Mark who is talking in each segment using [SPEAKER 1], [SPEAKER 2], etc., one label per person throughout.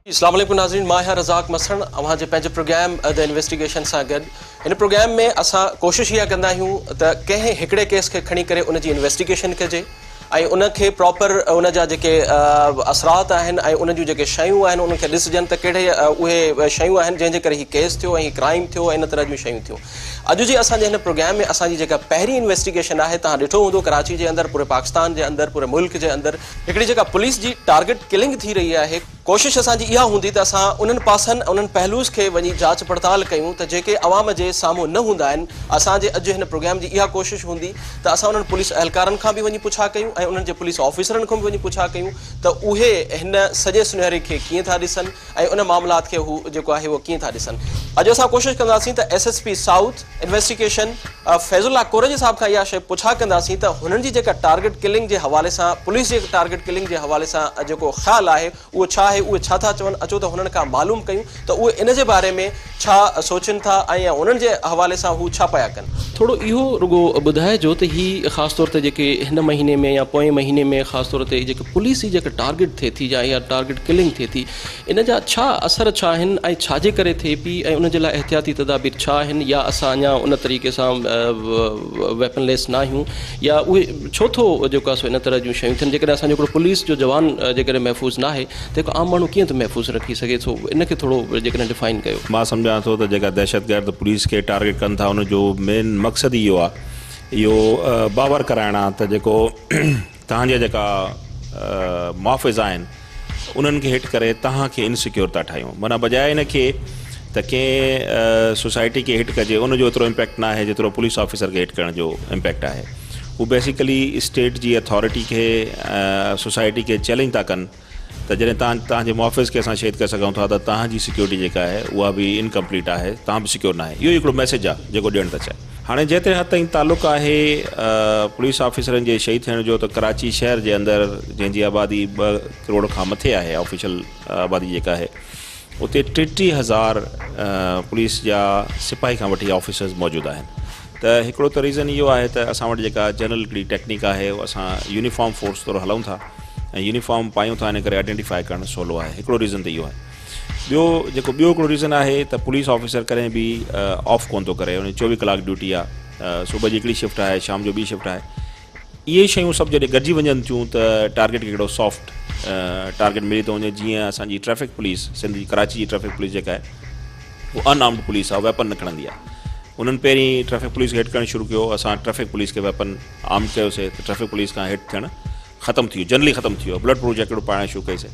[SPEAKER 1] अस्सलाम वालेकुम नाज़रीन, मां आहियां रज़ाक मसण अवां जे पंहिंजे प्रोग्राम द इन्वेस्टिगेशन सां गॾु। हिन प्रोग्राम में असां कोशिशि इहा कंदा आहियूं त कंहिं हिकिड़े केस खे खणी करे उन जी इन्वेस्टिगेशन कजे ऐं उनखे प्रॉपर उन जा जेके असरात आहिनि ऐं उन जूं जेके शयूं आहिनि उनखे ॾिसजनि त कहिड़े उहे शयूं आहिनि जंहिंजे करे हीउ केस थियो ऐं हीउ क्राइम थियो ऐं इन तरह जूं शयूं थियूं। अॼु जी असांजे हिन प्रोग्राम में असांजी जेका पहिरीं इन्वेस्टिगेशन आहे, तव्हां ॾिठो हूंदो कराची जे अंदरि, पूरे पाकिस्तान जे अंदरि, पूरे मुल्क जे अंदरि हिकिड़ी जेका पुलिस जी टारगेट किलिंग थी रही आहे। कोशिशि असांजी इहा हूंदी त असां उन्हनि पासनि उन्हनि पहलूज़ खे वञी जांच पड़ताल कयूं त जेके अवाम जे साम्हूं न हूंदा आहिनि। असांजे अॼु हिन प्रोग्राम जी इहा कोशिशि हूंदी त असां उन्हनि पुलिस अहलकारनि खां बि वञी पुछा कयूं ऐं उन्हनि जे पुलिस ऑफिसरनि खां बि वञी पुछा कयूं त उहे हिन सॼे सुनहरे खे कीअं था ॾिसनि ऐं उन मामलात खे हू जेको आहे उहो कीअं था ॾिसनि। अॼु असां कोशिशि कंदासीं त SSP साउथ इन्वेस्टिगेशन फैज़ुल्ला कोरजी साहिब खां इहा शइ पुछा कंदासीं त हुननि जी जेका टारगेट किलिंग जे हवाले सां, पुलिस जे टारगेट किलिंग जे हवाले सां जेको ख़्यालु आहे उहो छा आहे, उहे छा था चवनि। अचो त हुननि खां मालूम कयूं त उहे इन जे बारे में छा सोचनि था ऐं उन्हनि जे हवाले सां हू छा पिया कनि। थोरो इहो रुगो ॿुधाइजो त हीअ ख़ासि तौर ते जेके हिन महीने में या पोएं महीने में ख़ासि तौर ते जेके पुलिस जी जेका टारगेट थिए थी या टारगेट किलिंग थिए थी, इन जा छा असर छा आहिनि ऐं छाजे करे थिए पई ऐं उन जे लाइ एहतियाती तदाबीर छा आहिनि, या असां अञा उन तरीक़े सां वेपनलेस न आहियूं, या उहे छो थो जेको आहे इन तरह जूं शयूं थियनि। जेकॾहिं असांजो हिकिड़ो पुलिस जो जवान जेकॾहिं महफ़ूज़ न आहे त हिकु आम माण्हू कीअं थो महफ़ूज़ रखी सघे थो, इनखे थोरो जेकॾहिं डिफाइन कयो।
[SPEAKER 2] मां सम्झां थो त जेका दहशतगर्द पुलिस खे टारगेट कनि था उनजो मेन मक़सदु इहो आहे, इहो बावर कराइणु आहे त जेको तव्हांजा जेका मुआफ़िज़ आहिनि उन्हनि खे हिट करे तव्हांखे इनसिक्योर था ठाहियूं। माना बजाए इन खे त कंहिं सोसाइटी खे हिट कजे उनजो एतिरो इम्पैक्ट न आहे जेतिरो पुलिस ऑफिसर खे हिट करण जो इम्पैक्ट आहे। हू बेसिकली स्टेट जी अथॉरिटी खे सोसाइटी खे चैलेंज था कनि त जॾहिं तव्हांजे मुआफ़िज़ खे असां शेद करे सघूं था त तव्हांजी सिक्योरिटी जेका आहे उहा बि इनकम्पलीट आहे, तव्हां बि सिक्योर न आहे। इहो हिकिड़ो मैसेज आहे जेको ॾियणु था चाहे। हाणे जेतिरे हद ताईं तालुक़ु आहे पुलिस ऑफिसरनि जे शहीद थियण जो, त कराची शहर जे अंदरि जंहिंजी आबादी 2 करोड़ खां मथे आहे, ऑफिशियल आबादी जेका आहे, उते 33,000 पुलिस जा सिपाही खां वठी ऑफिसर्स मौजूदु आहिनि। त हिकिड़ो त रीज़न इहो आहे त असां वटि जेका जनरल हिकिड़ी टेक्निक आहे असां यूनिफॉर्म फोर्स तौरु हलूं था ऐं यूनिफॉर्म पायूं था, इन करे आइडेंटिफाई करणु सवलो आहे। हिकिड़ो रीज़न त इहो आहे। ॿियो हिकिड़ो रीज़न आहे त पुलिस ऑफिसर कॾहिं बि ऑफ कोन थो करे, उन 24 कलाक ड्यूटी आहे। सुबुह जी हिकिड़ी शिफ्ट आहे, शाम जो ॿी शिफ्ट आहे। इहे शयूं सभु जॾहिं गॾिजी वञनि थियूं त टारगेट खे हिकिड़ो सॉफ्ट टारगेट मिली थो वञे। जीअं असांजी ट्रैफिक पुलिस, सिंध जी कराची जी ट्रैफिक पुलिस जेका आहे उहा अनआर्म्ड पुलिस आहे, वेपन न खणंदी आहे। उन्हनि पहिरीं ट्रैफिक पुलिस खे हिट करणु शुरू कयो, असां ट्रैफिक पुलिस खे वेपन आर्म कयोसीं त ट्रैफिक पुलिस खां हिट थियणु ख़तमु थी वियो, जनरली ख़तमु थी वियो। ब्लड प्रूफ जैकेट पाइणु शुरू कईसीं।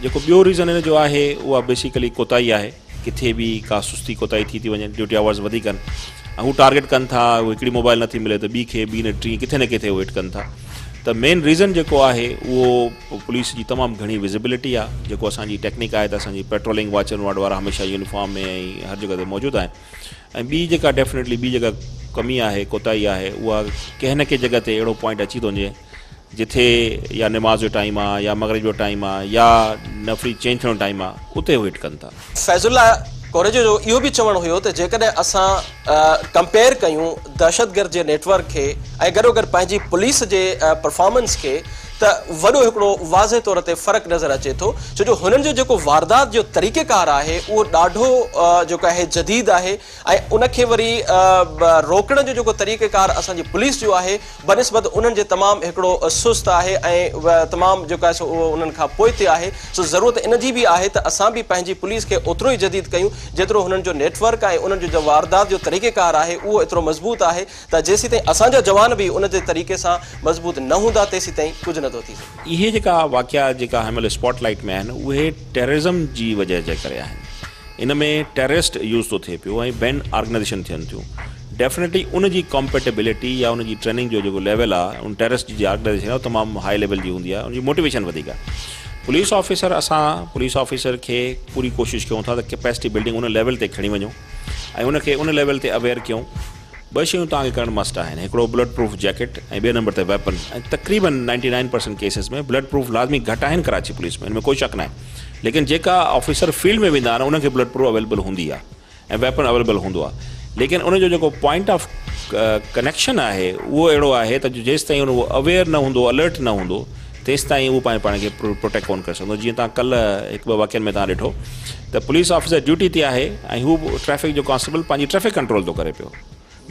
[SPEAKER 2] जेको ॿियो रीज़न हिन जो आहे उहा बेसिकली कोताही आहे। किथे बि का सुस्ती कोताही थी वञे, ड्यूटी आवर्स वधीक आहिनि ऐं हू टारगेट कनि था, उहो हिकिड़ी मोबाइल नथी मिले त ॿी खे, ॿी न टी, किथे न किथे उहो हिट कनि था। त मेन रीज़न जेको आहे उहो पुलिस जी तमामु घणी विज़िबिलिटी आहे। जेको असांजी टेक्निक आहे त असांजी पेट्रोलिंग वॉच एंड वार्ड वारा हमेशह यूनिफॉर्म में ऐं हर जॻह ते मौजूदु आहिनि। ऐं ॿी जेका डेफिनेटली ॿी जेका कमी आहे, कोताही आहे, उहा कंहिं न कंहिं जॻह ते अहिड़ो पॉइंट अची थो वञे जिथे या नमाज़ जो टाइम आहे, या मगरिब जो टाइम आहे, या नफ़री चेंज थियण जो टाइम आहे, उते उहे हिट कनि था।
[SPEAKER 1] फैज़ुल्ला कोरजी जो इहो बि चवणु हुयो त जेकॾहिं असां कंपेयर कयूं दहशतगर्द जे नेटवर्क खे ऐं गॾोगॾु पंहिंजी पुलिस जे परफॉर्मेंस खे, त वॾो हिकिड़ो वाज़े तौर ते फ़र्क़ु नज़र अचे थो। छो जो हुननि जो जेको वारदात जो तरीक़ेकार आहे उहो ॾाढो जेको आहे जदीद आहे ऐं उनखे वरी रोकण जो जेको तरीक़ेकार असांजी पुलिस जो आहे बनिस्बत उन्हनि जे तमामु हिकिड़ो सुस्त आहे ऐं तमामु जेको आहे सो उहो उन्हनि खां पोइ ते आहे। सो ज़रूरत इन जी बि आहे त असां बि पंहिंजी पुलिस खे ओतिरो ई जदीद कयूं जेतिरो हुननि जो नेटवर्क ऐं उन्हनि जो वारदात जो तरीक़ेकार आहे उहो एतिरो मज़बूत आहे त जेसीं ताईं असांजा जवान बि उन जे तरीक़े सां मज़बूत न हूंदा तेसीं ताईं कुझु नथो थी सघे।
[SPEAKER 2] इहे जेका वाक़िया जेका हिनमहिल स्पॉटलाइट में आहिनि उहे टेररिज़म जी वजह जे करे आहिनि। इन में टेररिस्ट यूज़ थो थिए पियो ऐं बैंड ऑर्गेनाइज़ेशन थियनि थियूं। डेफिनेटली उन जी कॉम्पेटेबिलिटी या उन जी ट्रेनिंग जो जेको लेवल आहे उन टेररिस्ट जी ऑर्गेनाइज़ेशन आहे तमामु हाई लेवल जी हूंदी आहे, उन जी मोटिवेशन वधीक आहे। पुलिस ऑफिसर, असां पुलिस ऑफिसर खे पूरी कोशिशि कयूं था त कैपेसिटी बिल्डिंग उन लेवल ते खणी वञूं ऐं उनखे उन लेवल ते अवेयर कयूं। 2 शयूं तव्हांखे करणु मस्ट आहिनि, हिकिड़ो ब्लड प्रूफ जैकेट ऐं ॿिए नंबर ते वेपन। ऐं तक़रीबन 99% केसिस में ब्लड प्रूफ लाज़मी घटि आहिनि कराची पुलिस में, हिन में कोई शक न आहे। लेकिन जेका ऑफिसर फील्ड में वेंदा आहिनि उनखे ब्लड प्रूफ अवेलेबल हूंदी आहे ऐं वेपन अवेलेबल हूंदो आहे। लेकिन उनजो जेको पॉइंट ऑफ कनेक्शन आहे उहो अहिड़ो आहे त जेसिताईं उन अवेयर न हूंदो, अलर्ट न हूंदो, तेसि ताईं उहो पंहिंजे पाण खे प्रोटेक्ट कोन करे सघंदो। जीअं तव्हां कल्ह हिकु ॿ वाक्यनि में तव्हां ॾिठो त पुलिस ऑफिसर ड्यूटी ते आहे ऐं हू ट्रैफ़िक जो कॉन्स्टेबल पंहिंजी ट्रैफ़िक कंट्रोल थो करे पियो।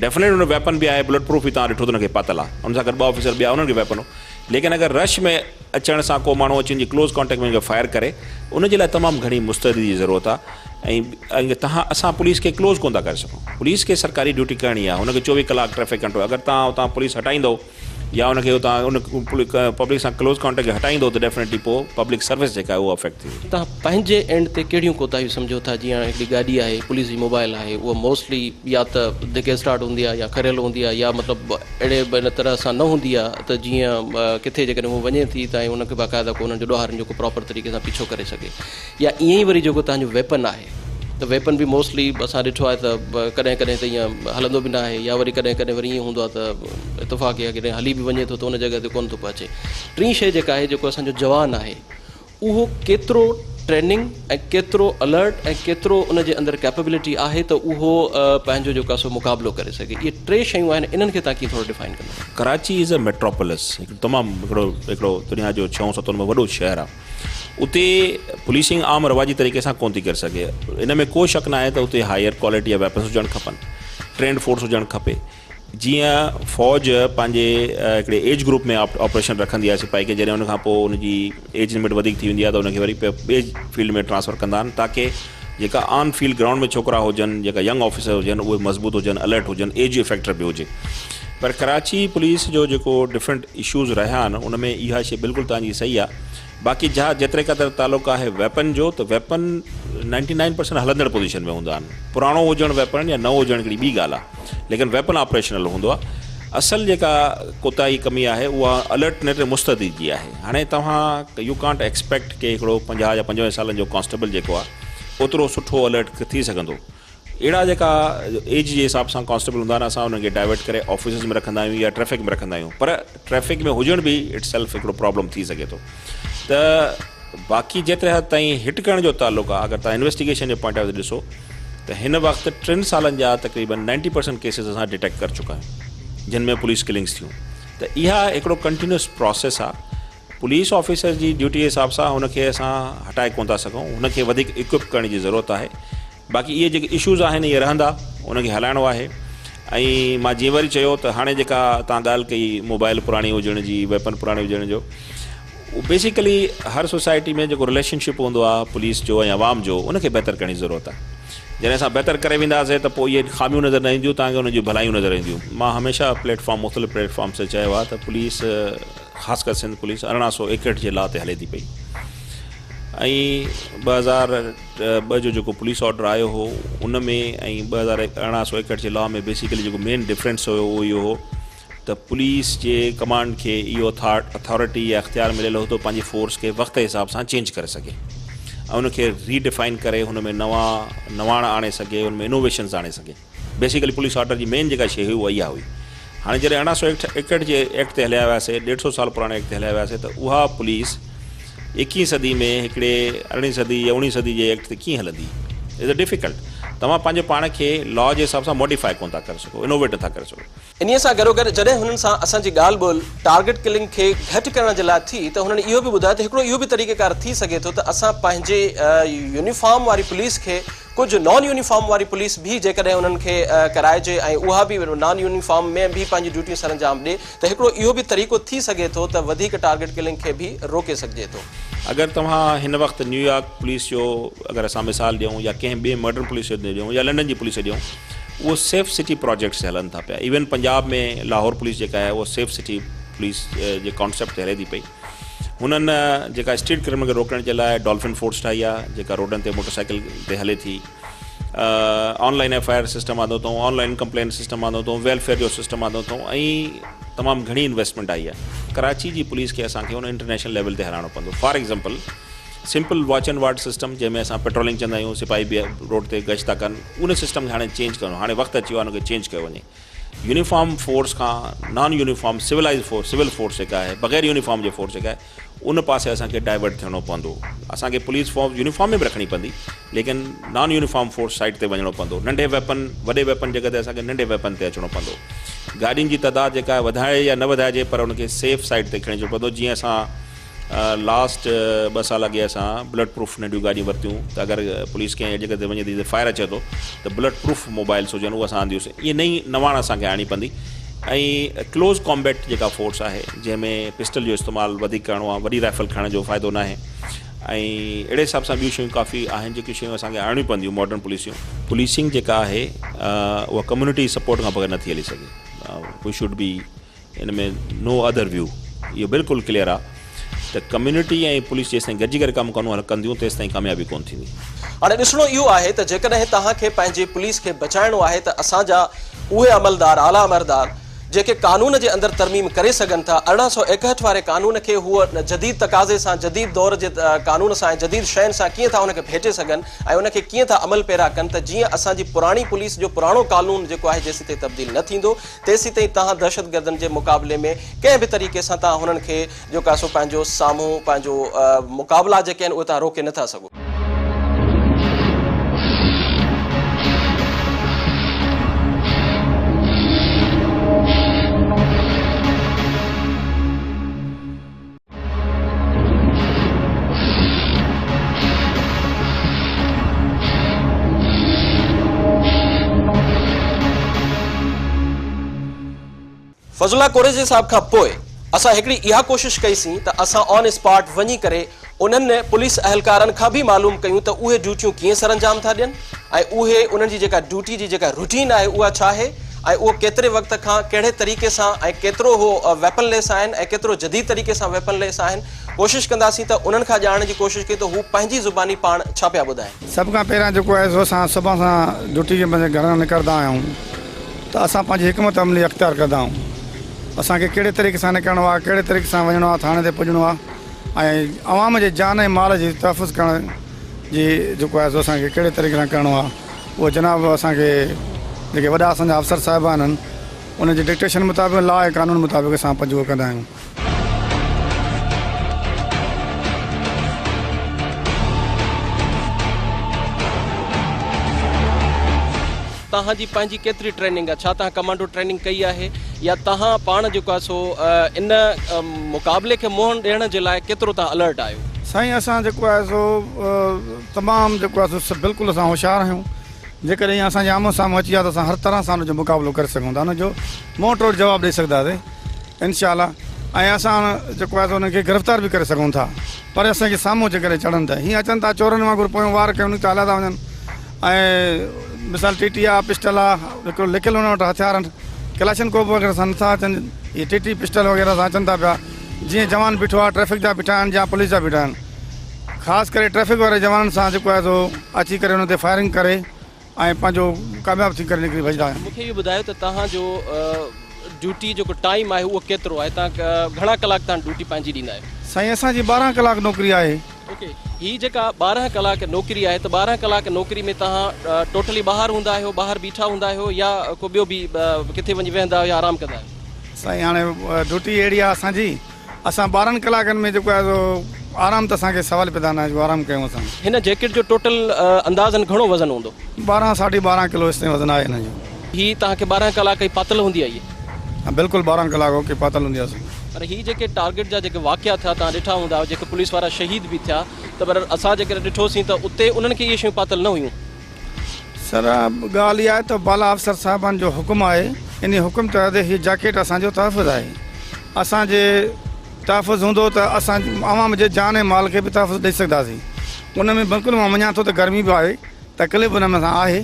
[SPEAKER 2] डेफिनेट हुन वेपन बि आहे, बुलेट प्रूफ बि तव्हां ॾिठो त हुनखे पातल आहे, हुन सां गॾु ॿ ऑफिसर ॿिया उन्हनि खे वेपन हो। लेकिन अगरि रश में अचण सां को माण्हू अची वञी क्लोज़ कॉन्टेक्ट में फायर करे, उनजे लाइ तमामु घणी मुस्तैदी जी ज़रूरत आहे। ऐं असां पुलिस खे क्लोज़ कोन था करे सघूं। पुलिस खे सरकारी ड्यूटी करणी आहे, हुनखे 24 कलाक ट्रैफ़िक कंट्रोल। अगरि तव्हां उतां पुलिस हटाईंदो या उनखे उतां उन पब्लिक सां क्लोज़ कॉन्टेक्ट हटाईंदो त डेफिनेटली पोइ पब्लिक सर्विस जेका आहे उहा अफेक्ट थींदी।
[SPEAKER 1] तव्हां पंहिंजे एंड ते कहिड़ियूं कोताहियूं सम्झो था? जीअं हिकिड़ी गाॾी आहे, पुलिस जी मोबाइल आहे, उहा मोस्टली या त धिके स्टार्ट हूंदी आहे या खरियल हूंदी आहे, या मतिलबु अहिड़े इन तरह सां न हूंदी आहे त जीअं किथे जेकॾहिं उहो वञे थी त उनखे बाक़ाइदा को उन्हनि जो ॾोहारनि जो प्रॉपर तरीक़े सां पीछो करे सघे। या ईअं ई वरी जेको तव्हांजो वेपन आहे त वेपन बि मोस्टली असां ॾिठो आहे त कॾहिं कॾहिं त ईअं हलंदो बि न आहे, या वरी कॾहिं कॾहिं वरी ईअं हूंदो आहे त इतफ़ाक़ या कॾहिं हली बि वञे थो त उन जॻह ते कोन थो अचे। टीं शइ जेका आहे, जेको असांजो जवान आहे, उहो केतिरो ट्रेनिंग ऐं केतिरो अलर्ट ऐं केतिरो उनजे अंदरि कैपेबिलिटी आहे त उहो पंहिंजो जेको आहे सो मुक़ाबिलो करे सघे। इहे टे शयूं आहिनि, इन्हनि खे तव्हां कीअं थोरो डिफाइन कंदा?
[SPEAKER 2] कराची इज़ अ मेट्रोपोलिस, तमामु हिकिड़ो दुनिया जो 6 में वॾो शहर आहे। उते पुलिसिंग आम रवाजी तरीक़े सां कोन थी करे सघे। इन में को शक न आहे त उते हायर क्वालिटी जा वेपन्स हुजणु खपनि, ट्रेंड फोर्स हुजणु खपे। जीअं फ़ौज पंहिंजे हिकिड़े एज ग्रुप में ऑपरेशन रखंदी आहे सिपाही खे, जॾहिं उनखां पोइ उनजी एज लिमिट वधीक थी वेंदी आहे त उनखे वरी ॿिए फील्ड में ट्रांसफ़र कंदा आहिनि, ताकी जेका ऑन फील्ड ग्राउंड में छोकिरा हुजनि, जेका यंग ऑफिसर हुजनि, उहे मज़बूत हुजनि, अलर्ट हुजनि, एज फैक्टर बि हुजे। पर कराची पुलिस जो जेको डिफरेंट इशूज़ रहिया आहिनि उन में इहा शइ बिल्कुलु तव्हांजी सही आहे। बाक़ी जहाँ जेतिरे क़दुरु तालुक़ु आहे वेपन जो, त वेपन 99% हलंदड़ पोजीशन में हूंदा आहिनि। पुराणो हुजणु वेपन या नओं हुजणु हिकिड़ी ॿी ॻाल्हि आहे, लेकिन वेपन ऑपरेशनल हूंदो आहे। असल जेका कोताही कमी आहे उहा अलर्टनेस मुस्तैदी जी आहे। हाणे तव्हां यू कांट एक्सपेक्ट कि हिकिड़ो 50 या 55 सालनि जो कॉन्स्टेबल जेको आहे ओतिरो सुठो अलर्ट थी सघंदो। अहिड़ा जेका एज जे हिसाब सां कॉन्स्टेबल हूंदा आहिनि, असां उनखे डाइवर्ट करे ऑफिसिस में रखंदा आहियूं या ट्रैफ़िक में रखंदा आहियूं। पर ट्रैफ़िक में हुजण बि इट्स सेल्फ हिकिड़ो प्रॉब्लम थी सघे थो। त बाक़ी जेतिरे हद ताईं हिट करण जो ताल्लुक़ु आहे, अगरि तव्हां investigation J point of view ॾिसो त हिन वक़्तु 3 सालनि जा तक़रीबन 90% केसिस असां डिटेक्ट करे चुका आहियूं जिन में पुलिस किलिंग्स थियूं। त इहा हिकिड़ो कंटिन्यूस प्रोसेस आहे। पुलिस ऑफिसर जी ड्यूटी जे हिसाब सां हुनखे असां हटाए कोन था सघूं, हुनखे वधीक इक्विप करण जी ज़रूरत आहे। बाक़ी इहे जेके इशूज़ आहिनि इहे रहंदा, उनखे हलाइणो आहे। ऐं मां जीअं वरी चयो त हाणे जेका तव्हां ॻाल्हि कई मोबाइल पुराणी हुजण जी, वेपन पुराणी हुजण जो, बेसिकली हर सोसाइटी में जेको रिलेशनशिप हूंदो आहे पुलिस जो ऐं आवाम जो, उनखे बहितर करण जी ज़रूरत आहे। जॾहिं असां बहितर करे वेंदासीं त पोइ इहे ख़ामियूं नज़र न ईंदियूं, तव्हांखे उन जूं भलायूं नज़र ईंदियूं। मां हमेशह मुख़्तलिफ़ प्लेटफॉर्म ते चयो आहे त पुलिस, ख़ासि करे सिंध पुलिस 1861 जे लॉ ते हले थी पई। ऐं 2002 जो जेको पुलिस ऑर्डर आयो हो उन में, ऐं 1861 जे लॉ में बेसिकली जेको मेन डिफरेंस हुयो उहो इहो हो त पुलिस जे कमांड खे इहो अथॉरिटी या इख्तियार मिलियल हो त पंहिंजी फोर्स खे वक़्त जे हिसाब सां चेंज करे सघे ऐं उनखे रीडिफाइन करे हुन में नवाण आणे सघे, हुन में इनोवेशन्स आणे सघे। बेसिकली पुलिस ऑर्डर जी मेन जेका शइ हुई उहा इहा हुई। हाणे जॾहिं 1861 जे एक्ट ते हलिया वियासीं, 150 साल पुराणे एक्ट ते हलिया वियासीं, त उहा पुलिस 21 सदी में हिकिड़े 18 सदी या 19 सदी जे एक्ट ते कीअं हलंदी? Is a difficult. तव्हां पंहिंजे पाण खे लॉ जे हिसाब सां मॉडिफाई कोन था करे सघो, इनोवेट नथा करे सघो।
[SPEAKER 1] इन सां गॾोगॾु जॾहिं हुननि सां असांजी ॻाल्हि ॿोल टारगेट किलिंग खे घटि करण जे लाइ थी, त हुननि इहो बि ॿुधायो त हिकिड़ो इहो बि तरीक़ेकार थी सघे थो त असां पंहिंजे यूनिफॉर्म वारी पुलिस खे कुझु नॉन यूनिफॉर्म वारी पुलिस बि जेकॾहिं उन्हनि खे कराइजे ऐं उहा बि नॉन यूनिफॉर्म में बि पंहिंजी ड्यूटी सर अंजाम ॾिए, त हिकिड़ो इहो बि तरीक़ो थी सघे थो त वधीक टारगेट किलिंग खे बि रोके सघिजे थो।
[SPEAKER 2] अगरि तव्हां हिन वक़्तु न्यूयॉर्क पुलिस जो अगरि असां मिसाल ॾियूं या कंहिं ॿिए मर्डर पुलिस जो ॾियूं या लंडन जी पुलिस ॾियूं, उहो सेफ सिटी प्रोजेक्ट्स हलनि था पिया। इवन पंजाब में लाहौर पुलिस जेका आहे उहा सेफ सिटी पुलिस जे कॉन्सेप्ट ते हले थी पई। हुननि जेका स्ट्रीट क्रिमिनल खे रोकण जे लाइ डॉल्फिन फोर्स ठाही आहे, जेका रोडनि ते मोटरसाइकिल ते हले थी। ऑनलाइन FIR सिस्टम आंदो अथऊं, ऑनलाइन कंप्लेन सिस्टम आंदो अथऊं, वेलफेयर जो सिस्टम आंदो अथऊं, ऐं तमामु घणी इन्वेस्टमेंट आई आहे। कराची जी पुलिस खे असांखे हुन इंटरनेशनल लेवल ते हलाइणो पवंदो। For example simple watch and ward system, जंहिंमें असां पेट्रोलिंग चवंदा आहियूं, सिपाही बि रोड ते गश्त था कनि, उन सिस्टम खे हाणे चेंज करणो। हाणे वक़्तु अची वियो आहे उनखे चेंज कयो वञे। यूनिफॉर्म फोर्स खां non uniform civilise force, civil force जेका आहे, बग़ैर यूनिफॉर्म जे फोर्स जेका आहे, उन पासे असांखे डाइवर्ट थियणो पवंदो। असांखे पुलिस फोर्स यूनिफॉर्म में बि रखणी पवंदी, लेकिन नॉन यूनिफॉर्म फोर्स साइड ते वञिणो पवंदो। नंढे वेपन, वॾे वेपन जॻह ते असांखे नंढे वेपन ते अचिणो पवंदो। गाॾियुनि जी तइदाद जेका आहे वधाए या न वधाइजे, पर उनखे सेफ साइड ते खणी अचिणो पवंदो। जीअं असां लास्ट 2 साल अॻे असां बुलेट प्रूफ नंढियूं गाॾियूं वरितियूं त अगरि पुलिस कंहिं जॻह ते वञे थी त फायर अचे थो त बुलेट प्रूफ मोबाइल्स हुजनि उहे असां आंदियूंसीं। इहे नई नवाण असांखे आणी पवंदी। ऐं क्लोज़ कॉम्बैट जेका फोर्स आहे जंहिंमें पिस्टल जो इस्तेमालु वधीक करिणो आहे, वॾी राइफल खणण जो फ़ाइदो न आहे। ऐं अहिड़े हिसाब सां ॿियूं शयूं काफ़ी आहिनि जेकियूं शयूं असांखे आणियूं पवंदियूं मॉडर्न पुलिसिंग जेका आहे उहा कम्यूनिटी सपोर्ट खां बग़ैर नथी हली सघे। वी शुड बी इन में नो अदर व्यू। इहो बिल्कुलु क्लियर आहे त कम्यूनिटी ऐं पुलिस जेसिताईं गॾिजी करे कमु कंदियूं तेसिताईं कामयाबी कोन थींदी।
[SPEAKER 1] हाणे ॾिसणो इहो आहे त जेकॾहिं तव्हांखे पंहिंजे पुलिस खे बचाइणो आहे त असांजा उहे अमलदार आला अमलदार जेके कानून जे अंदरि तरमीम करे सघनि था, 1861 वारे कानून खे हूअ जदीद तक़ाज़े सां, जदीद दौर जे कानून सां ऐं जदीद शयुनि सां कीअं था हुनखे भेटे सघनि ऐं उनखे कीअं था अमल पैरा कनि त जीअं असांजी पुराणी पुलिस जो पुराणो कानून जेको आहे जेसीं ताईं तब्दील न थींदो तेसीं ताईं तव्हां दहशतगर्दनि जे मुक़ाबले में कंहिं बि तरीक़े सां तव्हां हुननि खे जेको आहे सो पंहिंजो साम्हूं पंहिंजो मुक़ाबला जेके आहिनि उहे तव्हां रोके नथा सघो। फज़ुल्ला कोरेजी साहब खां पोइ असां हिकिड़ी इहा कोशिशि कईसीं त असां ऑन स्पॉट वञी करे उन्हनि पुलिस अहलकारनि खां बि मालूम कयूं त उहे ड्यूटियूं कीअं सर अंजाम था ॾियनि ऐं उहे उन्हनि जी जेका ड्यूटी जी जेका रूटीन आहे उहा छा आहे ऐं उहो केतिरे वक़्त खां कहिड़े तरीक़े सां ऐं केतिरो उहो वेपनलेस आहिनि ऐं केतिरो जदीद तरीक़े सां वेपनलेस आहिनि। कोशिशि कंदासीं त उन्हनि खां ॼाणण जी कोशिशि कई त हू पंहिंजी ज़ुबानी पाण छा पिया ॿुधाइनि।
[SPEAKER 3] सभ खां पहिरियां जेको आहे सो असां सुबुह सां ड्यूटी जे पंहिंजे घर निकिरंदा आहियूं त असां पंहिंजी हिकमत अमली अख़्तियार कंदा आहियूं। असांखे कहिड़े तरीक़े सां निकिरणो आहे, कहिड़े तरीक़े सां वञिणो आहे, थाणे ते पुॼणो आहे ऐं आवाम जे जान ऐं माल जी तहफ़ुज़ करण जी जेको आहे सो असांखे कहिड़े तरीक़े सां करिणो आहे उहो जनाब असांखे जेके वॾा असांजा अफ़सर साहिबान आहिनि उनजे डिक्टेशन मुताबिक़ लॉ ऐं कानून मुताबिक़ असां पंहिंजो कंदा आहियूं।
[SPEAKER 1] तव्हांजी पंहिंजी केतिरी ट्रेनिंग आहे? छा तव्हां कमांडो ट्रेनिंग कई आहे या तव्हां पाण जेको आहे सो इन मुक़ाबले खे मुंहुं ॾियण जे लाइ केतिरो तव्हां अलर्ट आहियो?
[SPEAKER 3] साईं असां जेको आहे सो तमामु जेको आहे सो बिल्कुलु असां होशियारु आहियूं। जेकॾहिं असांजे आम्हूं साम्हूं अची विया त असां हर तरह सां हुनजो मुक़ाबिलो करे सघूं था, हुनजो मोट रोड जवाबु ॾेई सघंदासीं इनशाअल्लाह। ऐं असां जेको आहे सो हुनखे गिरफ़्तार बि करे सघूं था पर असांखे साम्हूं जे करे चढ़नि था। हीअं अचनि था चोरनि वांगुरु पोयों वार कयूं त हलिया था वञनि ऐं मिसाल टीटी आहे, पिस्टल आहे, हिकिड़ो लिकियलु हुन वटि हथियार आहिनि, क्लाशनकोप वग़ैरह सां नथा अचनि, इहे टीटी पिस्टल वग़ैरह सां अचनि था पिया। जीअं जवान बीठो आहे ट्रैफ़िक जा बीठा आहिनि या पुलिस जा बीठा आहिनि, ख़ासि करे ट्रैफ़िक वारे जवाननि सां जेको आहे सो अची करे हुन ते फायरिंग करे ऐं पंहिंजो कामयाबु थी करे निकिरी भॼंदा आहिनि।
[SPEAKER 1] मूंखे इहो ॿुधायो त तव्हांजो ड्यूटी जेको टाइम आहे उहो केतिरो आहे? तव्हां घणा कलाक तव्हां ड्यूटी पंहिंजी ॾींदा आहियो?
[SPEAKER 3] साईं असांजी 12 कलाक नौकिरी आहे।
[SPEAKER 1] ओके, हीअ जेका 12 कलाक नौकिरी आहे त 12 कलाक नौकिरी में तव्हां टोटली ॿाहिरि हूंदा आहियो, ॿाहिरि बीठा हूंदा आहियो या को ॿियो बि किथे वञी वेहंदा आहियो या आराम कंदा आहियो?
[SPEAKER 3] साईं हाणे ड्यूटी अहिड़ी आहे असांजी, असां 12 कलाकनि में जेको आहे सो आराम त असांखे सवाल पैदा न आहे जो आराम कयूं असां।
[SPEAKER 1] हिन जैकेट जो टोटल अंदाज़न घणो वज़न हूंदो?
[SPEAKER 3] 12 साढी 12 किलो इसते वज़न आहे हिन जो।
[SPEAKER 1] हीअ तव्हांखे 12 कलाक ई पातल हूंदी आहे?
[SPEAKER 3] हाँ बिल्कुलु 12 कलाक ओके पातल हूंदी आहे।
[SPEAKER 1] पर हीअ जेके टारगेट जा जेके वाक़िया थिया तव्हां ॾिठा हूंदा जेके पुलिस वारा शहीद बि थिया त पर असां जेके ॾिठोसीं त उते उन्हनि खे इहे शयूं पातल न हुयूं।
[SPEAKER 3] सर ॻाल्हि इहा आहे त बाला अफ़सर साहिबान जो हुकुम आहे, इन हुकुम तहत हीअ जैकेट असांजो तहफ़ुज़ आहे। असांजे तहफ़ुज़ हूंदो त असां आवाम जे जान ऐं माल खे बि तहफ़ुज़ ॾेई सघंदासीं। उन में बिल्कुलु मां मञा थो त गर्मी बि आहे, तकलीफ़ उन में आहे,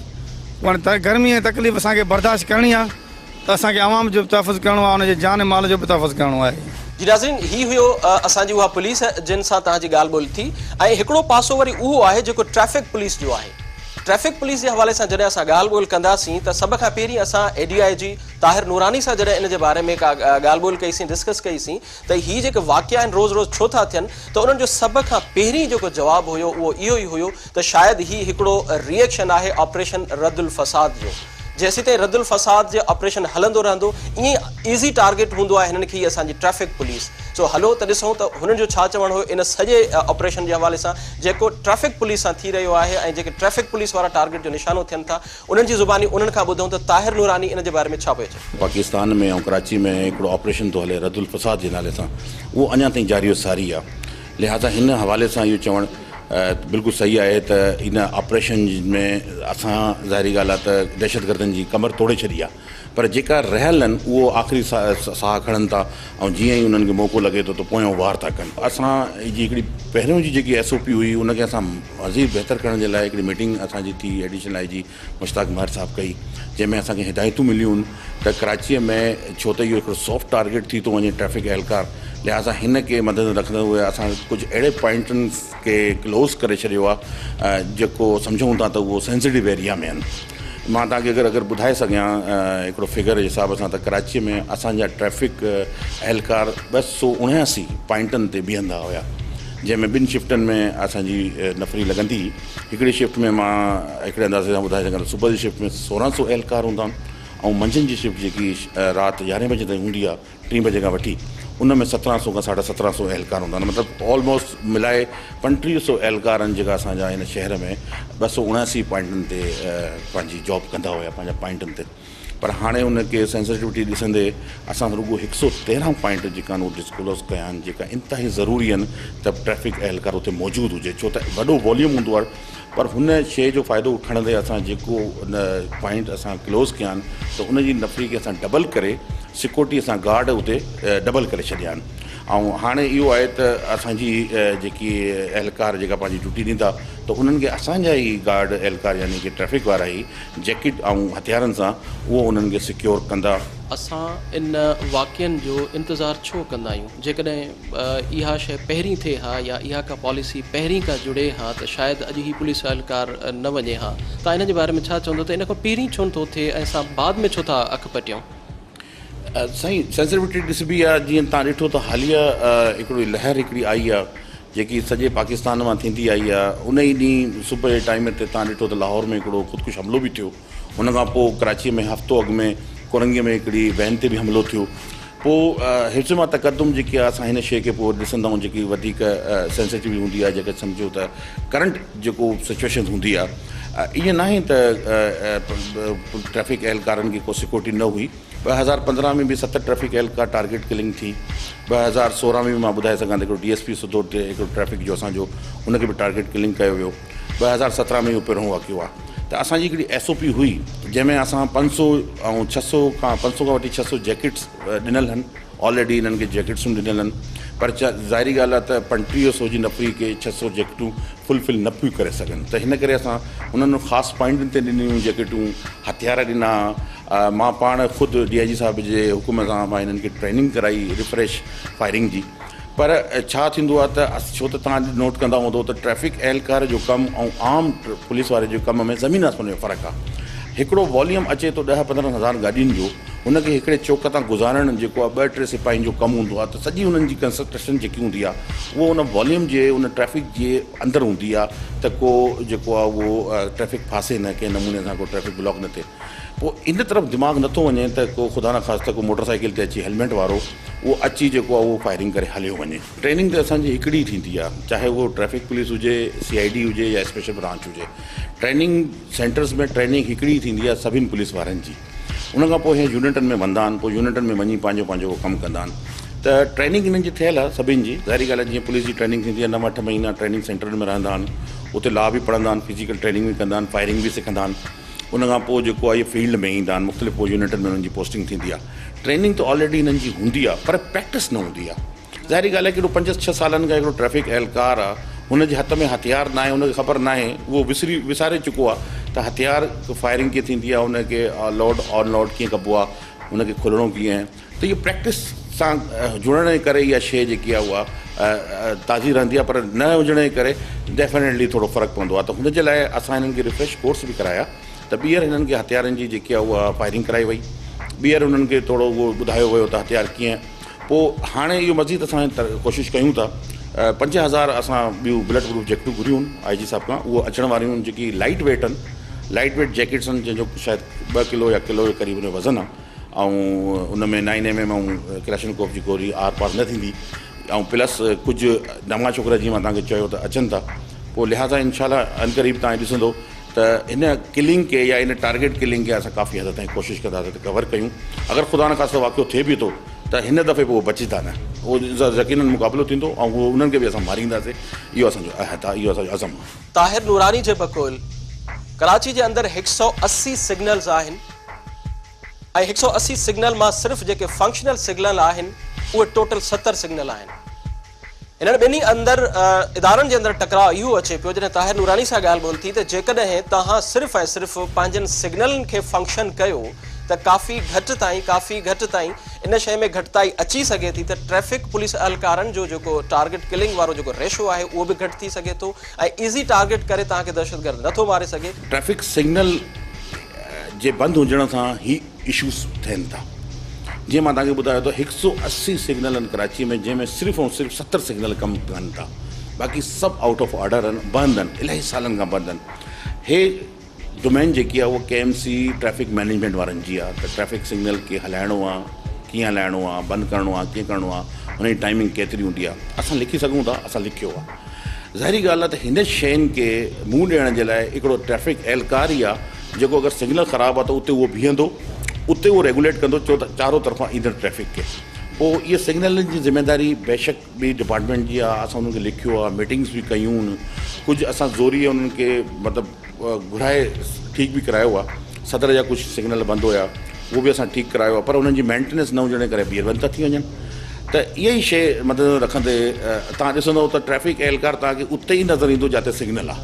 [SPEAKER 3] पर गर्मी ऐं तकलीफ़ असांखे बर्दाश्त करणी आहे त असांखे आवाम जो बि तहफ़ुज़ करिणो आहे, उनजे जान ऐं माल जो बि तहफ़ुज़ करिणो आहे।
[SPEAKER 1] जी नाज़रीन, ही हुयो असांजी उहा पुलिस जिन सां तव्हांजी ॻाल्हि ॿोली थी। ऐं हिकिड़ो पासो वरी उहो आहे जेको ट्रैफ़िक पुलिस जो आहे। ट्रैफ़िक पुलिस जे हवाले सां जॾहिं असां ॻाल्हि ॿोल कंदासीं त सभ खां पहिरीं असां ADIG ताहिर नूरानी सां जॾहिं इन जे बारे में का ॻाल्हि ॿोल कईसीं, डिस्कस कईसीं त हीअ जेके वाक़िया आहिनि रोज़ रोज़ छो था थियनि त उन्हनि जो सभ खां पहिरीं जेको जवाबु हुयो उहो इहो ई हुयो त शायदि हीअ हिकिड़ो रिएक्शन आहे ऑपरेशन रद्दुल फ़साद जो। जेसीं ताईं रद्दुल फ़साद जे ऑपरेशन हलंदो रहंदो ईअं ईज़ी टारगेट हूंदो आहे हिननि खे ही असांजी ट्रैफ़िक पुलिस। सो हलो त ॾिसूं त हुननि जो छा चवणु हुयो इन सॼे ऑपरेशन जे हवाले सां जेको ट्रैफ़िक पुलिस सां थी रहियो आहे ऐं जेके ट्रैफ़िक पुलिस वारा टारगेट जो निशानो थियनि था उन्हनि जी ज़ुबानी उन्हनि खां ॿुधूं त ताहिर नूरानी इन जे बारे में छा पियो चए।
[SPEAKER 4] पाकिस्तान में ऐं कराची में हिकिड़ो ऑपरेशन थो हले रद्दुल फ़साद जे नाले सां, उहो अञा ताईं जारी सारी आहे। लिहाज़ा हिन हवाले सां इहो चवणु बिल्कुलु सही आहे त इन ऑपरेशन में असां ज़ाहिरी ॻाल्हि आहे त दहशतगर्दनि जी कमर तोड़े छॾी आहे, पर जेका रहियल आहिनि उहो आख़िरी साह खणनि था ऐं जीअं ई उन्हनि खे मौक़ो लॻे थो त पोयों वार था कनि। असां जी हिकिड़ी पहिरियों जी जेकी SOP हुई उनखे असां मज़ीद बहितर करण जे लाइ हिकिड़ी मीटिंग असांजी थी, एडिशनल IG मुश्ताक महर साहब कई, जंहिंमें असांखे हिदायतूं मिलियूं त कराचीअ में छो त इहो हिकिड़ो सॉफ्ट टारगेट थी थो वञे ट्रैफ़िक एहलकार, लिहाज़ा हिन खे मदद रखंदे हुए असां कुझु अहिड़े पॉइंटनि खे क्लोज़ करे छॾियो आहे जेको सम्झूं था त उहो सेंसिटिव एरिया में आहिनि। मां तव्हांखे अगरि ॿुधाए सघियां हिकिड़ो फिगर जे हिसाब सां त कराचीअ में असांजा ट्रैफ़िक एहलकार 279 पॉइंटनि ते बीहंदा हुया, जंहिंमें 2 शिफ्टनि में असांजी नफ़री लॻंदी। हिकिड़ी शिफ्ट में मां हिकिड़े अंदाज़े सां ॿुधाए सघां त सुबुह जी शिफ्ट में 1600 एहलकार हूंदा आहिनि ऐं मंझंदि जी शिफ्ट जेकी राति 11 बजे ताईं हूंदी आहे, 3 बजे खां वठी, उन में 1700 खां 1750 एहलकार हूंदा आहिनि। मतिलबु ऑलमोस्ट मिलाए 3500 एहलकार आहिनि जेका असांजा हिन शहर में 279 पॉइंटनि ते पंहिंजी जॉब कंदा हुया, पंहिंजा पॉइंटनि ते। पर हाणे उनखे सेंसिटिविटी ॾिसंदे असां रुॻो 113 पॉइंट जेका आहिनि उहे डिस्क्लोज़ कया आहिनि, जेका इंतिहाई ज़रूरी आहिनि त ट्रैफ़िक एहलकार उते मौजूदु हुजे, छो त वॾो वॉल्यूम हूंदो आहे। पर हुन शइ जो फ़ाइदो खणंदे असां जेको उन पॉइंट असां क्लोज़ कया आहिनि त उनजी नफ़री खे असां डबल करे सिक्योरिटी असां गार्ड उते डबल करे छॾिया आहिनि। ऐं हाणे इहो आहे त असांजी जेकी एहलकार जेका पंहिंजी ड्यूटी ॾींदा त उन्हनि खे असांजा ई गार्ड एहलकार यानी कि ट्रैफ़िक वारा ई जैकेट ऐं हथियारनि सां उहो उन्हनि खे सिक्योर कंदा।
[SPEAKER 1] असां इन वाक़िअनि जो इंतज़ारु छो कंदा आहियूं? जेकॾहिं इहा शइ पहिरीं थिए हा या इहा का पॉलिसी पहिरीं खां जुड़े हा त शायदि अॼु ही पुलिस एहलकार न वञे हा। तव्हां इन जे बारे में छा चवंदो त इन खां पहिरीं छो नथो थिए ऐं असां बाद में छो था अखि पटियूं?
[SPEAKER 4] साईं, सेंसिटिविटी ॾिसबी आहे। जीअं तव्हां ॾिठो त हालिया हिकिड़ी लहर हिकिड़ी आई आहे जेकी सॼे पाकिस्तान मां थींदी आई आहे। उन ई ॾींहुं सुबुह जे टाइम ते तव्हां ॾिठो त लाहौर में हिकिड़ो ख़ुदकुश हमिलो बि थियो। उन खां पोइ कराचीअ में हफ़्तो अॻु में कोरंगीअ में हिकिड़ी वैन ते बि हमिलो थियो। पोइ हिफ़्ज़ मां तक़दुम जेकी आहे असां हिन शइ खे पोइ ॾिसंदा आहियूं जेकी वधीक सेंसिटिव हूंदी आहे, जेके सम्झो त करंट जेको सिचुएशन हूंदी आहे। ईअं न आहे त ट्रैफ़िक एहलकारनि खे को सिक्योरिटी न हुई। 2015 में बि 7 ट्रैफ़िक एहलकार टारगेट किलिंग थी। 2016 में बि मां ॿुधाए सघां त हिकिड़ो DSP सुधो हिकिड़ो ट्रैफ़िक जो असांजो उनखे बि टारगेट किलिंग कयो वियो। 2017 में इहो पहिरियों वाक़ियो आहे। त असांजी हिकिड़ी SOP हुई जंहिंमें असां 500 ऐं 600 खां वठी 600 जैकेट्स ॾिनल आहिनि। ऑलरेडी इन्हनि खे जैकेट्सूं ॾिनल आहिनि, पर ज़ाहिरी ॻाल्हि आहे त 3500 जी नफ़री खे 600 जैकेटूं फुलफिल न पियूं करे सघनि। त हिन करे असां उन्हनि ख़ासि पॉइंटनि ते ॾिनियूं जैकेटूं, हथियार ॾिना। मां पाण ख़ुदि DIG साहिब जे हुकुम सां मां हिननि खे ट्रेनिंग कराई रिफ्रेश फायरिंग जी। पर छा थींदो आहे त छो त तव्हां नोट कंदा हूंदो त ट्रैफ़िक एहलकार जो कमु ऐं आम पुलिस वारे जो कम में ज़मीन आसमान जो फ़र्क़ु आहे। हिकिड़ो वॉल्यूम अचे थो 10-15 हज़ार गाॾियुनि जो, हुनखे हिकिड़े चौक तां गुज़ारणु जेको आहे 2-3 सिपाहियुनि जो कमु हूंदो आहे। त सॼी हुननि जी कंस्ट्रक्शन जेकी हूंदी आहे उहो उन वॉल्यूम जे उन ट्रैफ़िक जे अंदरि हूंदी आहे त को जेको आहे उहो ट्रैफ़िक फासे न, कंहिं नमूने सां को ट्रैफ़िक ब्लॉक न थिए। पोइ इन तरफ़ दिमाग़ नथो वञे त को ख़ुदा न ख़ासिता को मोटरसाइकिल ते अची हेलमेट वारो उहो अची जेको आहे उहो फायरिंग करे हलियो वञे। ट्रेनिंग त असांजी हिकिड़ी थींदी आहे, चाहे उहो ट्रैफ़िक पुलिस हुजे, CID हुजे या स्पेशल ब्रांच हुजे। ट्रेनिंग सेंटर्स में ट्रेनिंग हिकिड़ी थींदी आहे सभिनि पुलिस वारनि जी। उन खां पोइ इहे यूनिटनि में वेंदा आहिनि, पोइ यूनिटनि में वञी पंहिंजो कमु कंदा आहिनि। त ट्रेनिंग हिननि जी थियल आहे सभिनि जी। ज़ाहिरी ॻाल्हि आहे जीअं पुलिस जी ट्रेनिंग थींदी आहे, 9-8 महीना ट्रेनिंग सेंटर में रहंदा आहिनि, उते लॉ बि पढ़ंदा आहिनि, फिज़िकल ट्रेनिंग बि कंदा आहिनि, फायरिंग बि सिखंदा आहिनि। उन खां पोइ जेको आहे इहे फील्ड में ईंदा आहिनि, मुख़्तलिफ़ यूनिटनि में उन्हनि जी पोस्टिंग थींदी आहे। ट्रेनिंग त ऑलरेडी हिननि जी हूंदी आहे, पर प्रैक्टिस न हूंदी आहे। ज़ाहिरी ॻाल्हि आहे कि 5-6 सालनि खां हिकिड़ो ट्रैफ़िक एहलकार आहे, हुनजे हथ में हथियार न आहे, हुनखे ख़बर न आहे, उहो विसारे चुको आहे त हथियार फायरिंग कीअं थींदी आहे, हुनखे लोड ऑन लोड कीअं कबो आहे, हुनखे खुलणो कीअं आहे। त इहो प्रैक्टिस सां जुड़ण जे करे इहा शइ जेकी आहे उहा ताज़ी रहंदी आहे, पर न हुजण जे करे डेफिनेटली थोरो फ़र्क़ु पवंदो आहे। त हुनजे लाइ असां हिननि खे रिफ्रेश कोर्स बि कराया। त ॿीहर हिननि खे हथियारनि जी जेकी आहे उहा फायरिंग कराई वई। ॿीहर हुननि खे थोरो उहो ॿुधायो वियो त हथियार कीअं। पोइ हाणे इहो मज़ीद असां कोशिशि कयूं था। 5000 असां ॿियूं बुलेट प्रूफ जैकेटूं घुरियूं IG साहिब खां, उहो अचण वारियूं आहिनि जेकी लाइट वेट आहिनि, लाइट वेट जैकेट्स आहिनि जंहिंजो शायदि 2 किलो या किलो जे क़रीब जो वज़न आहे। ऐं उन में 9mm ऐं क्लैशनकोफ जी गोरी आर पार न थींदी। ऐं प्लस कुझु नवां छोकिरा जीअं मां तव्हांखे चयो त अचनि था। पोइ लिहाज़ा इनशाला अनक़रीब तव्हां ॾिसंदो त इन किलिंग खे या इन टारगेट किलिंग खे असां काफ़ी हद ताईं कोशिशि कंदासीं त कवर कयूं। अगरि ख़ुदा न ख़ासिता वाक़ियो थिए बि थो त हिन दफ़े पोइ बची था न। उहो यकीनन मुक़ाबिलो थींदो ऐं उहो उन्हनि खे बि असां मारींदासीं। इहो असांजो अहद आहे, इहो असांजो अज़म आहे।
[SPEAKER 1] ताहिर नूरानी जे बक़ौल कराची जे अंदरि 180 सिग्नल्स आहिनि ऐं 180 सिग्नल मां सिर्फ़ु जेके फंक्शनल सिग्नल आहिनि उहे टोटल 70 सिग्नल आहिनि। इन्हनि ॿिन्ही अंदरि इदारनि जे अंदरि टकराव इहो अचे पियो जॾहिं ताहिर नूरानी सां ॻाल्हि ॿोल थी त जेकॾहिं तव्हां सिर्फ़ु ऐं सिर्फ़ु पंहिंजनि सिग्नलनि खे फंक्शन कयो त काफ़ी घटि ताईं इन शइ में घटिताई अची सघे थी त ट्रैफिक पुलिस एहलकारनि जो जेको टारगेट किलिंग वारो जेको रेशो आहे उहो बि घटि थी सघे थो ऐं ईज़ी टारगेट करे तव्हांखे दहशतगर्द नथो मारे सघे।
[SPEAKER 4] ट्रैफिक सिग्नल जे बंदि हुजण सां ही इशूज़ थियनि था। जीअं मां तव्हांखे ॿुधायो त 180 सिग्नल आहिनि कराची में, जंहिंमें सिर्फ़ु ऐं सिर्फ़ु 70 सिग्नल कमु कनि था, बाक़ी सभु आउट ऑफ ऑर्डर आहिनि, बंदि आहिनि, इलाही सालनि खां बंदि आहिनि। हे डोमेन जेकी आहे उहा KMC ट्रैफिक मैनेजमेंट वारनि जी आहे त ट्रैफिक सिग्नल खे हलाइणो आहे, कीअं हलाइणो आहे, बंदि करिणो आहे, कीअं करिणो आहे, हुन जी टाइमिंग केतिरी हूंदी आहे। असां लिखी सघूं था, असां लिखियो आहे। ज़ाहिरी ॻाल्हि आहे त हिन शयुनि खे मुंहुं ॾियण जे लाइ हिकिड़ो ट्रैफिक एहलकार ई आहे जेको अगरि सिग्नल ख़राबु आहे त उते उहो बीहंदो, उते उहो रेगुलेट कंदो, छो त चारों तरफ़ां ईंदड़ ट्रैफिक खे। पोइ इहे सिग्नलनि जी ज़िमेदारी बेशक ॿी डिपार्टमेंट जी आहे। असां उन्हनि खे लिखियो आहे, मीटिंग्स बि कयूं, कुझु असां ज़ोरी उन्हनि खे मतिलबु घुराए ठीकु बि करायो आहे। सदर जा कुझु सिग्नल बंदि हुया, उहो बि असां ठीकु करायो आहे, पर उन्हनि जी मेंटेनेंस न हुजण करे ॿीहर बंदि था थी वञनि। त इहा ई शइ मतिलबु रखंदे तव्हां ॾिसंदव त ट्रैफिक एहलकार तव्हांखे उते ई नज़र ईंदो जिते सिग्नल आहे,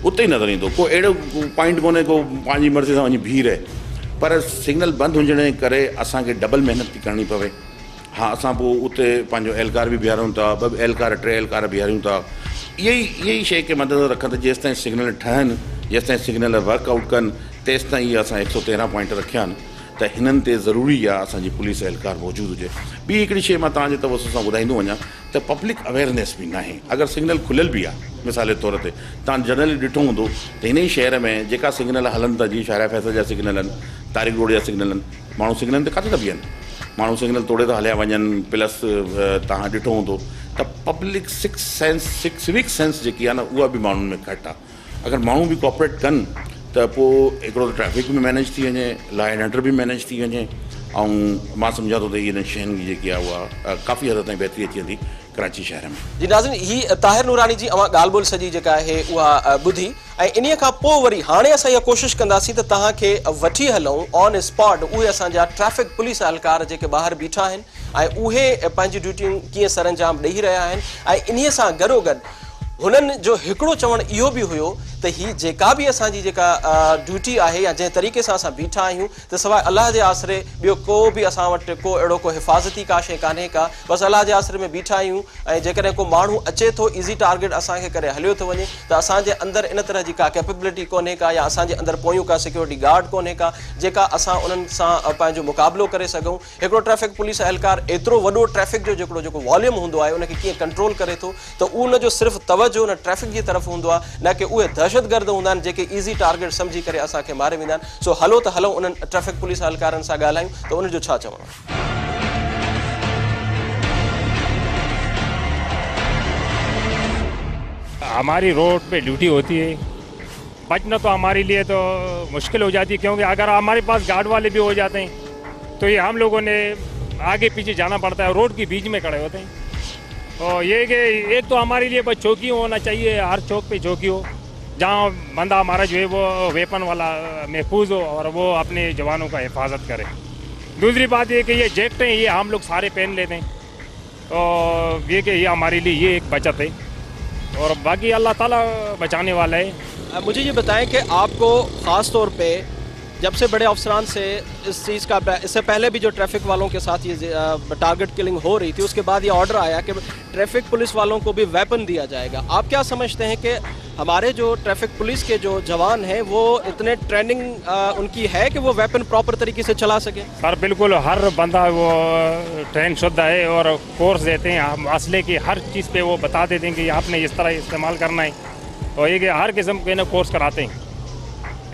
[SPEAKER 4] उते ई नज़र ईंदो। को अहिड़ो पॉइंट कोन्हे को पंहिंजी मर्ज़ी सां वञी बीह रहे, पर सिग्नल बंदि हुजण जे करे असांखे डबल महिनत थी करणी पवे। हा, असां पोइ उते पंहिंजो एहलकार बि बीहारूं था, 2 एहलकार 3 एहलकार बीहारूं था। इहा ई शइ खे मदद रखंदे जेसि ताईं सिग्नल ठहनि, जेसि ताईं सिग्नल वर्कआउट कनि, तेसि ताईं असां 113 पॉइंट रखिया आहिनि त हिननि ते ज़रूरी आहे असांजी पुलिस एहलकार मौजूदु हुजे। ॿी हिकिड़ी शइ मां तव्हांजे तवसु सां ॿुधाईंदो वञा त पब्लिक अवेयरनेस बि न आहे। अगरि सिग्नल खुलियल बि आहे, मिसाल जे तौर ते तव्हां जनरली ॾिठो हूंदो त हिन ई शहर में जेका सिग्नल हलनि था, जीअं शाहिरा फैसल जा सिग्नल आहिनि, तारिक रोड जा सिग्नल आहिनि, माण्हू सिग्नल ते किथे था बीहनि, माण्हू सिग्नल तोड़े था हलिया वञनि। प्लस तव्हां ॾिठो हूंदो त पब्लिक सिविक सेंस जेकी आहे न उहा बि माण्हुनि में घटि आहे। अगरि माण्हू बि कोऑपरेट कनि त पोइ हिकिड़ो ट्रैफिक बि मैनेज थी वञे, लॉ एंड ऑर्डर बि मैनेज थी वञे, ऐं मां सम्झा थो त इन्हनि शयुनि जी जेकी आहे उहा काफ़ी हद ताईं बहितरी अची वेंदी कराची शहर में।
[SPEAKER 1] जी नाज़रीन, ही ताहिर नूरानी जी अवां ॻाल्हि ॿोल सॼी जेका आहे उहा ॿुधी ऐं इन्हीअ खां पोइ वरी हाणे असां इहा कोशिशि कंदासीं त तव्हांखे वठी हलूं ऑन स्पॉट उहे असांजा ट्रैफिक पुलिस एहलकार जेके ॿाहिरि बीठा आहिनि ऐं उहे पंहिंजी ड्यूटियूं कीअं सरअंजाम ॾेई रहिया आहिनि। ऐं इन्हीअ सां गॾोगॾु हुननि जो हिकिड़ो चवणु इहो बि हुयो त ही जेका बि असांजी जेका ड्यूटी आहे या जंहिं तरीक़े सां असां बीठा आहियूं त सवाइ अलाह जे आसरे ॿियो को बि असां वटि को अहिड़ो को हिफ़ाज़ती का शइ कान्हे का, बसि अलाह जे आसरे में बीठा आहियूं। ऐं जेकॾहिं को माण्हू अचे थो ईज़ी टारगेट असांखे करे हलियो थो वञे त असांजे अंदरि इन तरह जी का कैपेबिलिटी कोन्हे का या असांजे अंदरि पोयूं का सिक्योरिटी गार्ड कोन्हे का जेका असां उन्हनि सां पंहिंजो मुक़ाबिलो करे सघूं। हिकिड़ो ट्रैफिक पुलिस एहलकार एतिरो वॾो ट्रैफिक जो जेको वॉल्यूम हूंदो आहे उनखे कीअं कंट्रोल करे थो त उनजो सिर्फ़ु तवजो उन ट्रैफिक जी तरफ़ हूंदो आहे, न की उहे दहशतगर्द हूंदा आहिनि जेके ईज़ी टारगेट सम्झी करे असांखे मारे वेंदा आहिनि। सो हलो त हलो उन्हनि ट्रैफिक पुलिस एहलकारनि सां ॻाल्हायूं त उनजो छा चवणो आहे।
[SPEAKER 5] हमारी रोड पे ड्यूटी होती है, बचना तो हमारे लिए तो मुश्किल हो जाती है, क्योंकि अगर हमारे पास गार्ड वाले भी हो जाते हैं तो ये हम लोगों ने आगे पीछे जाना पड़ता है, रोड के बीच में खड़े होते हैं। और ये कि एक तो हमारे लिए बस चौकी होना चाहिए, हर चौक पे चौकी हो जहाँ बंदा हमारा जो है वो वेपन वाला महफूज हो और वो अपने जवानों का हिफाजत करे। दूसरी बात ये कि ये जैकेटें ये हम लोग सारे पहन लेते हैं और ये कि ये हमारे लिए ये एक बचत है और बाकी अल्लाह ताला बचाने वाला है।
[SPEAKER 1] मुझे ये बताएं कि आपको ख़ास तौर पे जब से बड़े अफसरान से इस चीज़ का, इससे पहले भी जो ट्रैफिक वालों के साथ ये टारगेट किलिंग हो रही थी उसके बाद ये ऑर्डर आया कि ट्रैफिक पुलिस वालों को भी वेपन दिया जाएगा। आप क्या समझते हैं कि हमारे जो ट्रैफिक पुलिस के जो जवान हैं वो इतने ट्रेनिंग उनकी है कि वो वेपन प्रॉपर तरीके से चला सके?
[SPEAKER 5] सर बिल्कुल, हर बंदा वो ट्रेन शुद्ध है और कोर्स देते हैं, हम असले की हर चीज़ पे वो बता देते हैं कि आपने इस तरह इस्तेमाल करना है और ये कि हर किस्म के ना कोर्स कराते हैं,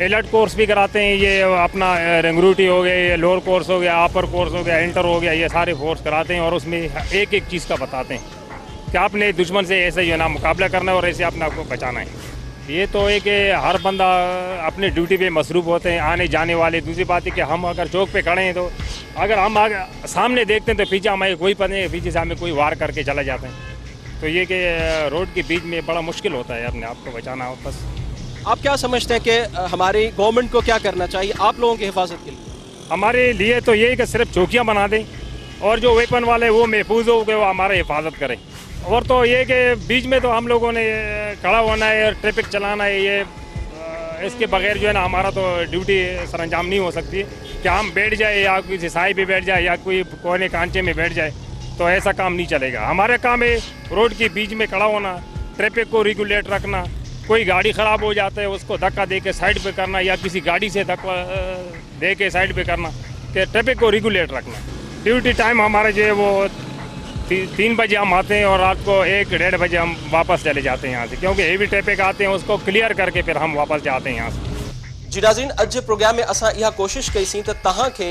[SPEAKER 5] एलर्ट कोर्स भी कराते हैं, ये अपना रिक्रूटी हो गया, ये लोअर कोर्स हो गया, अपर कोर्स हो गया, इंटर हो गया, ये सारे कोर्स कराते हैं और उसमें एक एक चीज़ का बताते हैं कि आपने दुश्मन से ऐसे जो है ना मुकाबला करना है और ऐसे अपने आपको बचाना है। ये तो है कि हर बंदा अपनी ड्यूटी पे मसरूफ़ होते हैं आने जाने वाले। दूसरी बात है कि हम अगर चौक पे खड़े हैं तो अगर हम आगे सामने देखते हैं तो पीछे हमें कोई पता नहीं, पीछे से हमें कोई वार करके चला जाता है। तो ये कि रोड के बीच में बड़ा मुश्किल होता है अपने आप को बचाना हो। बस
[SPEAKER 1] आप क्या समझते हैं कि हमारी गवर्नमेंट को क्या करना चाहिए आप लोगों की हिफाजत के लिए?
[SPEAKER 5] हमारे लिए तो ये कि सिर्फ चौकियाँ बना दें और जो वेपन वाले वो महफूज हो के वो हमारी हिफाजत करें। और तो ये कि बीच में तो हम लोगों ने खड़ा होना है और ट्रैफिक चलाना है, ये इसके बगैर जो है ना हमारा तो ड्यूटी सर अंजाम नहीं हो सकती कि हम बैठ जाए या किसी साई पे बैठ जाए या कोई कोने कांचे में बैठ जाए, तो ऐसा काम नहीं चलेगा। हमारा काम है रोड के बीच में खड़ा होना, ट्रैफिक को रेगुलेट रखना। कोई गाड़ी ख़राब हो जाता है उसको धक्का दे के साइड पे करना या किसी गाड़ी से धक्का दे के साइड पे करना, कि ट्रैफिक को रेगुलेट रखना। ड्यूटी टाइम हमारे जो है वो 3 बजे हम आते हैं और रात को 1-1:30 बजे हम वापस चले जाते हैं यहाँ से, क्योंकि हेवी ट्रैफिक आते हैं उसको क्लियर करके फिर हम वापस जाते हैं यहाँ से।
[SPEAKER 1] जी नाज़रीन, अॼु जे प्रोग्राम में असां इहा कोशिशि कईसीं त तव्हांखे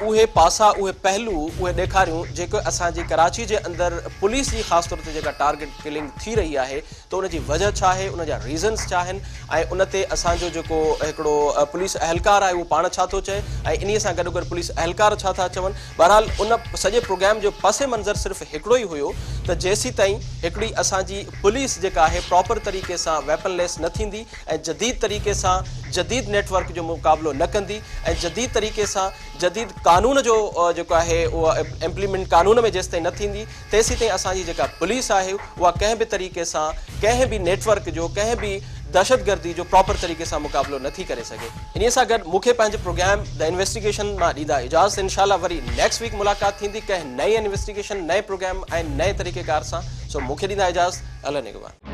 [SPEAKER 1] उहे पासा, उहे पहलू, उहे ॾेखारियूं जेके असांजी कराची जे अंदरि पुलिस जी ख़ासि तौर ते जेका टारगेट किलिंग थी रही आहे, त उनजी वजह छा आहे, उनजा रीज़न्स छा आहिनि ऐं उन ते असांजो जेको हिकिड़ो पुलिस अहलकार आहे उहो पाण छा थो चए ऐं इन्हीअ सां गॾो गॾु पुलिस अहलकार छा था चवनि। बहरहाल उन सॼे प्रोग्राम जो पसे मंज़र सिर्फ़ु हिकिड़ो ई हुयो त जेसीं ताईं हिकिड़ी असांजी पुलिस जेका आहे प्रॉपर तरीक़े सां वेपनलेस न थींदी ऐं जदीद तरीक़े सां जदीद नेटवर्क जो मुक़ाबिलो न कंदी ऐं जदीद तरीक़े सां जदीद कानून जो जेको आहे उहा इम्प्लीमेंट कानून में जेसिताईं न थींदी तेसीं ताईं असांजी जेका पुलिस आहे उहा कंहिं बि तरीक़े सां कंहिं बि नेटवर्क जो, कंहिं बि दहशतगर्दी जो प्रॉपर तरीक़े सां मुक़ाबिलो नथी करे सघे। इन्हीअ सां गॾु मूंखे पंहिंजे प्रोग्राम द इन्वेस्टिगेशन मां ॾींदा इजाज़त। इंशाल्लाह वरी नेक्स्ट वीक मुलाक़ात थींदी कंहिं नई इन्वेस्टिगेशन, नए प्रोग्राम ऐं नए तरीक़ेकार सां। सो मूंखे ॾींदा इजाज़त। अल्लाह निगहबान।